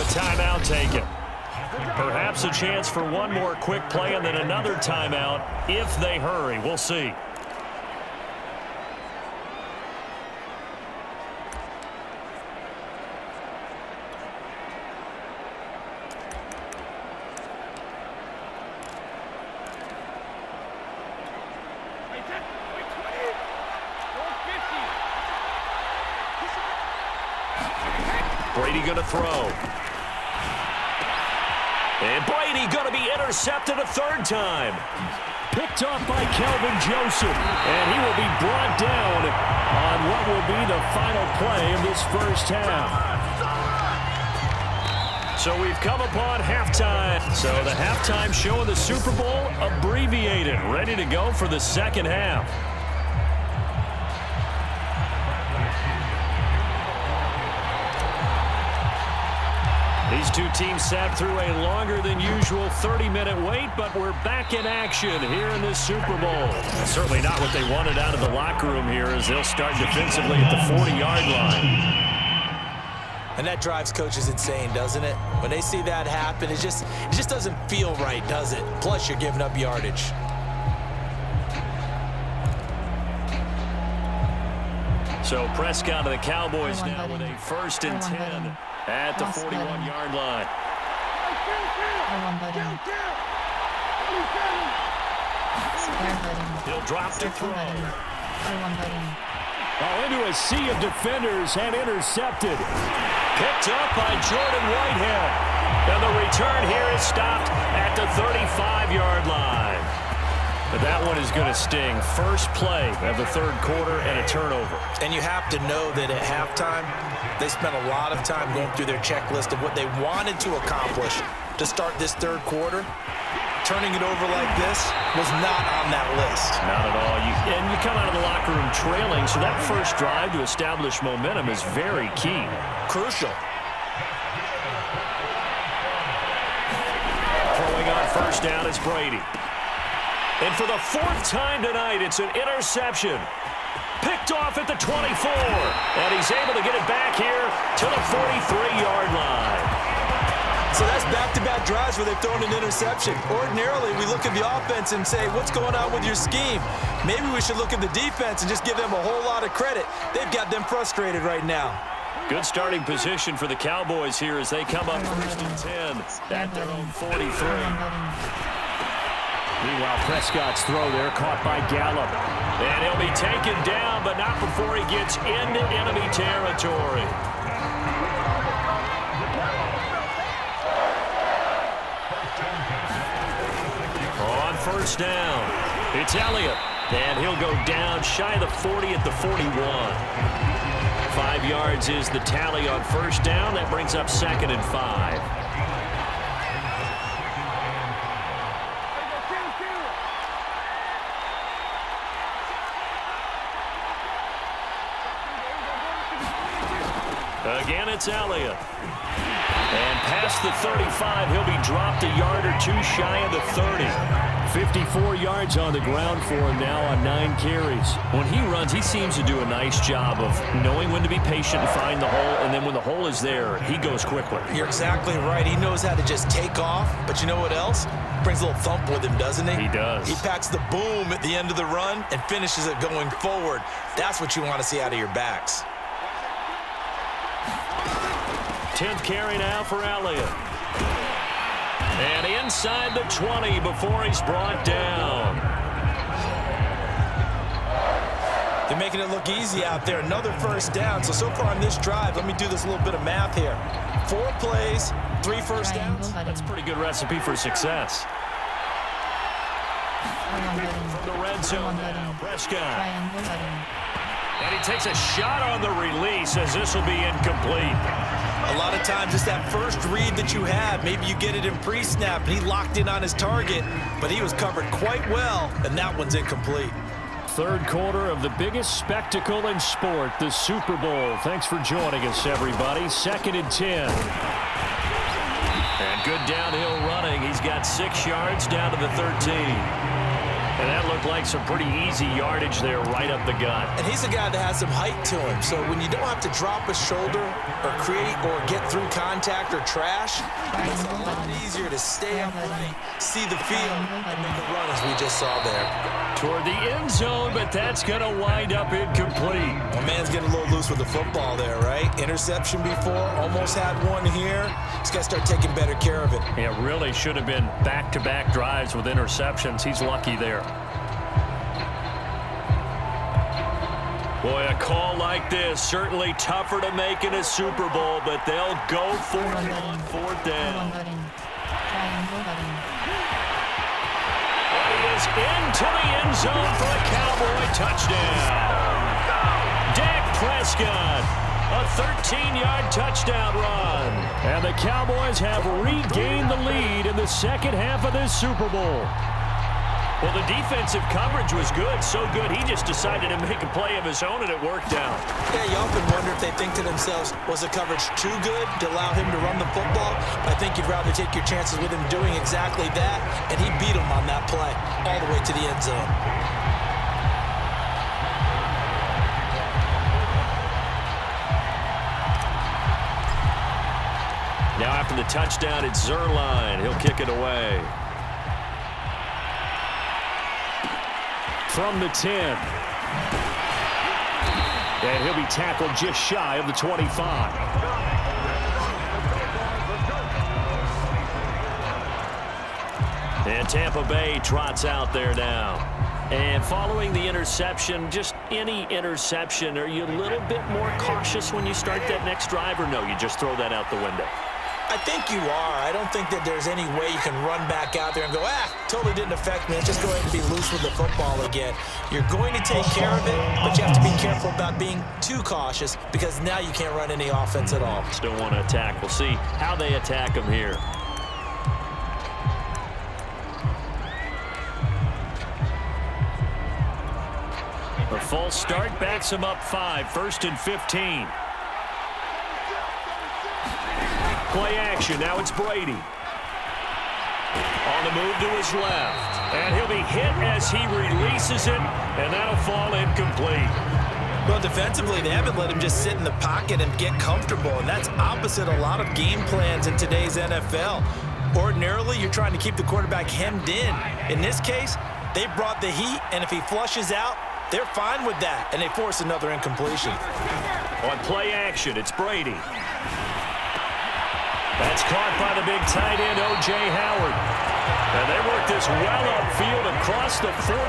timeout taken. Perhaps a chance for one more quick play and then another timeout if they hurry. We'll see. Brady going to throw. And Brady going to be intercepted a third time. Picked off by Kelvin Joseph. And he will be brought down on what will be the final play of this first half. So we've come upon halftime. So the halftime show of the Super Bowl abbreviated. Ready to go for the second half. These two teams sat through a longer than usual 30-minute wait, but we're back in action here in this Super Bowl. Certainly not what they wanted out of the locker room here as they'll start defensively at the 40-yard line. And that drives coaches insane, doesn't it? When they see that happen, it just doesn't feel right, does it? Plus, you're giving up yardage. So Prescott of the Cowboys now with a 1st and 10 at the 41-yard line. He'll drop to throw. Into a sea of defenders and intercepted. Picked up by Jordan Whitehead. And the return here is stopped at the 35-yard line. But that one is going to sting. First play of the third quarter and a turnover. And you have to know that at halftime, they spent a lot of time going through their checklist of what they wanted to accomplish to start this third quarter. Turning it over like this was not on that list. Not at all. And you come out of the locker room trailing, so that first drive to establish momentum is very key. Crucial. Throwing on first down is Brady. And for the 4th time tonight, it's an interception. Picked off at the 24. And he's able to get it back here to the 43-yard line. So that's back-to-back drives where they've thrown an interception. Ordinarily, we look at the offense and say, what's going on with your scheme? Maybe we should look at the defense and just give them a whole lot of credit. They've got them frustrated right now. Good starting position for the Cowboys here as they come up 1st and 10 at their own 43. Meanwhile, Prescott's throw there caught by Gallup. And he'll be taken down, but not before he gets into enemy territory. On first down, it's Elliott. And he'll go down shy of the 40 at the 41. 5 yards is the tally on first down. That brings up 2nd and 5. Again, it's Elliott. And past the 35, he'll be dropped a yard or two shy of the 30. 54 yards on the ground for him now on 9 carries. When he runs, he seems to do a nice job of knowing when to be patient and find the hole, and then when the hole is there, he goes quickly. You're exactly right. He knows how to just take off, but you know what else? Brings a little thump with him, doesn't he? He does. He packs the boom at the end of the run and finishes it going forward. That's what you want to see out of your backs. 10th carry now for Elliott. And inside the 20 before he's brought down. They're making it look easy out there. Another first down. So far on this drive, let me do this little bit of math here. 4 plays, 3 first downs. That's a pretty good recipe for success. From the red zone now, Prescott. And he takes a shot on the release as this will be incomplete. A lot of times it's that first read that you have. Maybe you get it in pre-snap, and he locked in on his target, but he was covered quite well, and that one's incomplete. Third quarter of the biggest spectacle in sport, the Super Bowl. Thanks for joining us, everybody. 2nd and 10. And good downhill running. He's got 6 yards down to the 13. And that looked like some pretty easy yardage there right up the gut. And he's a guy that has some height to him. So when you don't have to drop a shoulder or create or get through contact or trash, it's a lot easier to stay upright, see the field, and make a run as we just saw there. Toward the end zone, but that's going to wind up incomplete. Well, man's getting a little loose with the football there, right? Interception before, almost had one here. He's got to start taking better care of it. Yeah, really should have been back-to-back drives with interceptions. He's lucky there. Boy, a call like this, certainly tougher to make in a Super Bowl, but they'll go for it on fourth down. He is into the end zone for a Cowboy touchdown. Dak Prescott, a 13-yard touchdown run. And the Cowboys have regained the lead in the second half of this Super Bowl. Well, the defensive coverage was good, so good he just decided to make a play of his own, and it worked out. Yeah, you often wonder if they think to themselves, was the coverage too good to allow him to run the football? I think you'd rather take your chances with him doing exactly that, and he beat him on that play all the way to the end zone. Now after the touchdown, it's Zerline. He'll kick it away. From the 10. And he'll be tackled just shy of the 25. And Tampa Bay trots out there now. And following the interception, just any interception, are you a little bit more cautious when you start that next drive, or no, you just throw that out the window? I think you are. I don't think that there's any way you can run back out there and go, totally didn't affect me. Let's just go ahead and be loose with the football again. You're going to take care of it, but you have to be careful about being too cautious because now you can't run any offense at all. Still want to attack. We'll see how they attack him here. A false start backs him up 5, 1st and 15. Play action. Now it's Brady. On the move to his left. And he'll be hit as he releases it, and that'll fall incomplete. Well, defensively, they haven't let him just sit in the pocket and get comfortable, and that's opposite a lot of game plans in today's NFL. Ordinarily, you're trying to keep the quarterback hemmed in. In this case, they brought the heat, and if he flushes out, they're fine with that, and they force another incompletion. On play action, it's Brady. That's caught by the big tight end, O.J. Howard. And they work this well upfield across the 45.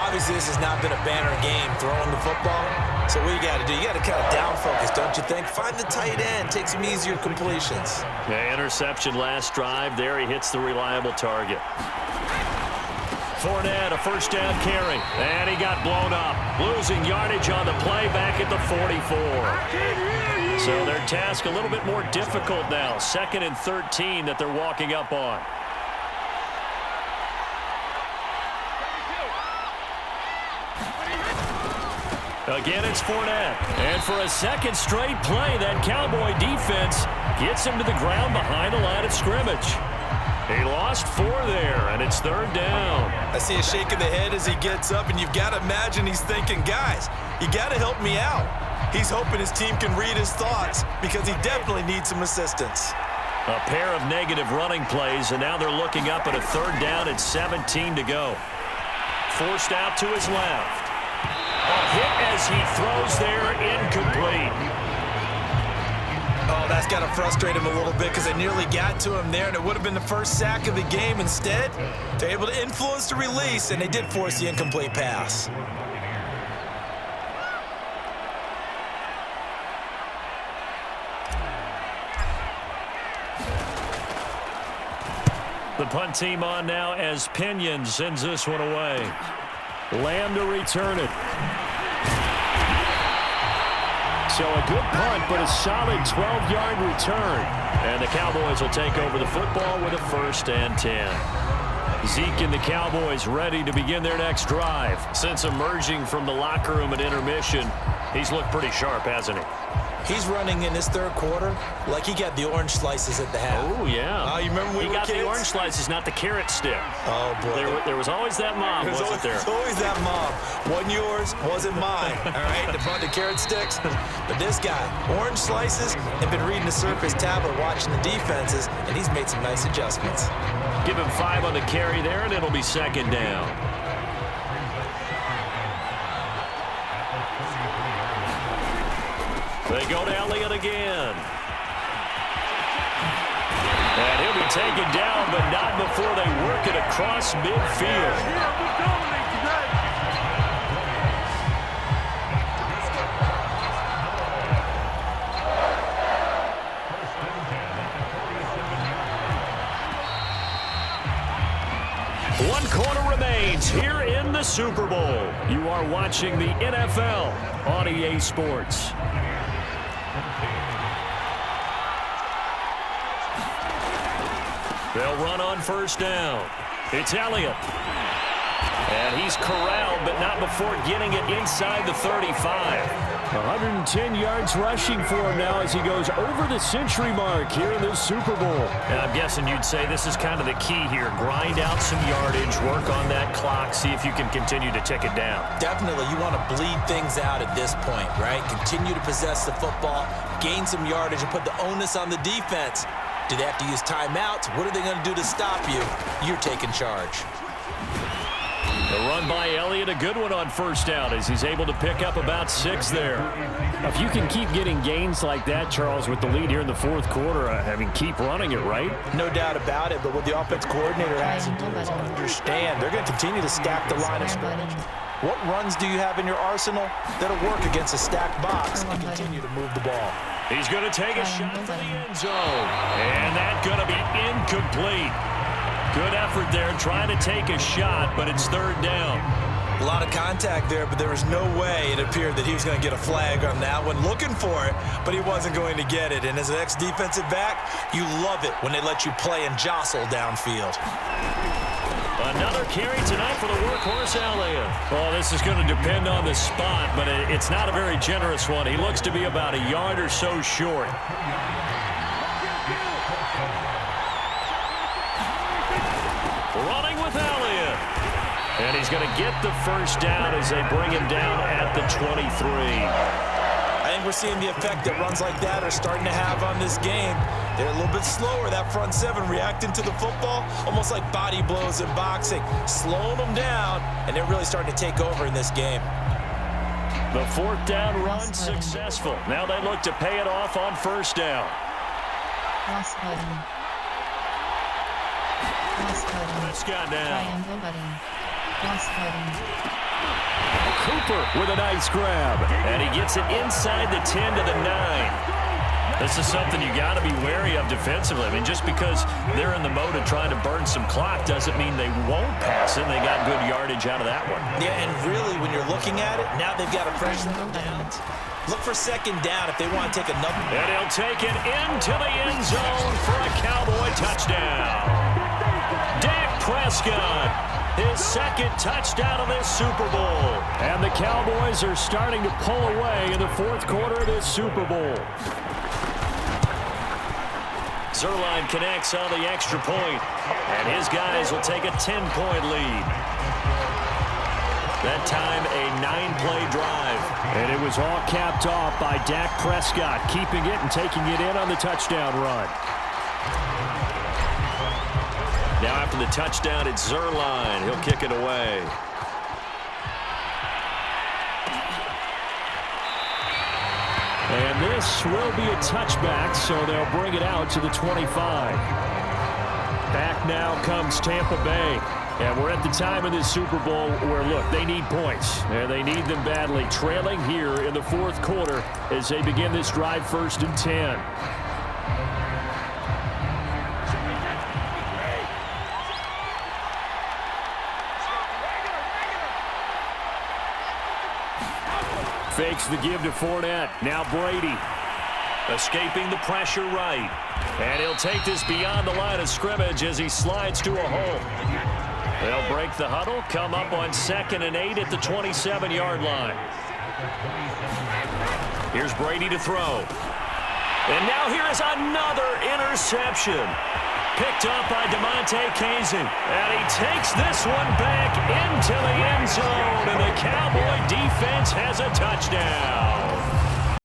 Obviously, this has not been a banner game throwing the football. So what you got to do, you got to kind of down focus, don't you think? Find the tight end, take some easier completions. Yeah, interception last drive. There he hits the reliable target. Fournette, a first down carry, and he got blown up. Losing yardage on the play back at the 44. So their task a little bit more difficult now. 2nd and 13 that they're walking up on. Again, it's Fournette. And for a second straight play, that Cowboy defense gets him to the ground behind the line of scrimmage. He lost 4 there, and it's 3rd down. I see a shake of the head as he gets up, and you've got to imagine he's thinking, guys, you got to help me out. He's hoping his team can read his thoughts because he definitely needs some assistance. A pair of negative running plays, and now they're looking up at a 3rd down and 17 to go. Forced out to his left. A hit as he throws there, incomplete. Oh, that's got to frustrate him a little bit because they nearly got to him there, and it would have been the first sack of the game. Instead, they're able to influence the release, and they did force the incomplete pass. The punt team on now as Pinion sends this one away. Lamb to return it. So a good punt, but a solid 12-yard return. And the Cowboys will take over the football with a 1st and 10. Zeke and the Cowboys ready to begin their next drive. Since emerging from the locker room at intermission, he's looked pretty sharp, hasn't he? He's running in this third quarter like he got the orange slices at the half. Oh, yeah. You remember when he got the orange slices, not the carrot stick. Oh, boy. There was always that mom, wasn't there? There's always that mom. Wasn't yours, wasn't mine. All right, the carrot sticks. But this guy, orange slices, and been reading the Surface tablet, watching the defenses, and he's made some nice adjustments. Give him 5 on the carry there, and it'll be second down. They go to Elliott again. And he'll be taken down, but not before they work it across midfield. One quarter remains here in the Super Bowl. You are watching the NFL on EA Sports. They'll run on first down. It's Elliott. And he's corralled, but not before getting it inside the 35. 110 yards rushing for him now as he goes over the century mark here in this Super Bowl. And I'm guessing you'd say this is kind of the key here. Grind out some yardage, work on that clock, see if you can continue to tick it down. Definitely, you want to bleed things out at this point, right? Continue to possess the football, gain some yardage, and put the onus on the defense. Do they have to use timeouts? What are they going to do to stop you? You're taking charge. The run by Elliott, a good one on first down as he's able to pick up about 6 there. If you can keep getting gains like that, Charles, with the lead here in the fourth quarter, keep running it, right? No doubt about it, but what the offense coordinator has to do is understand they're going to continue to stack the line of scrimmage. What runs do you have in your arsenal that'll work against a stacked box and continue to move the ball? He's going to take a shot to the end zone. And that's going to be incomplete. Good effort there trying to take a shot, but it's third down. A lot of contact there, but there was no way it appeared that he was going to get a flag on that one. Looking for it, but he wasn't going to get it. And as an ex-defensive back, you love it when they let you play and jostle downfield. Another carry tonight for the workhorse Elliott. Well, this is going to depend on the spot, but it's not a very generous one. He looks to be about a yard or so short. Running with Elliott. And he's going to get the first down as they bring him down at the 23. I think we're seeing the effect that runs like that are starting to have on this game. They're a little bit slower, that front seven, reacting to the football, almost like body blows in boxing, slowing them down, and they're really starting to take over in this game. The fourth down run successful. Now they look to pay it off on first down. Prescott down. Cooper with a nice grab. And he gets it inside the 10 to the 9. This is something you got to be wary of defensively. I mean, just because they're in the mode of trying to burn some clock doesn't mean they won't pass it. They got good yardage out of that one. Yeah, and really, when you're looking at it, now they've got to pressure them down. Look for second down if they want to take another. And he'll take it into the end zone for a Cowboy touchdown. Dak Prescott, his second touchdown of this Super Bowl. And the Cowboys are starting to pull away in the fourth quarter of this Super Bowl. Zerline connects on the extra point, and his guys will take a 10-point lead. That time, a 9-play drive. And it was all capped off by Dak Prescott, keeping it and taking it in on the touchdown run. Now after the touchdown, it's Zerline. He'll kick it away. And this will be a touchback, so they'll bring it out to the 25. Back now comes Tampa Bay. And we're at the time of this Super Bowl where, look, they need points. And they need them badly. Trailing here in the fourth quarter as they begin this drive, 1st and 10. Fakes the give to Fournette. Now Brady. Escaping the pressure right. And he'll take this beyond the line of scrimmage as he slides to a hole. They'll break the huddle, come up on 2nd and 8 at the 27-yard line. Here's Brady to throw. And now here is another interception. Picked up by DeMonte Kazin. And he takes this one back into the end zone. And the Cowboy defense has a touchdown.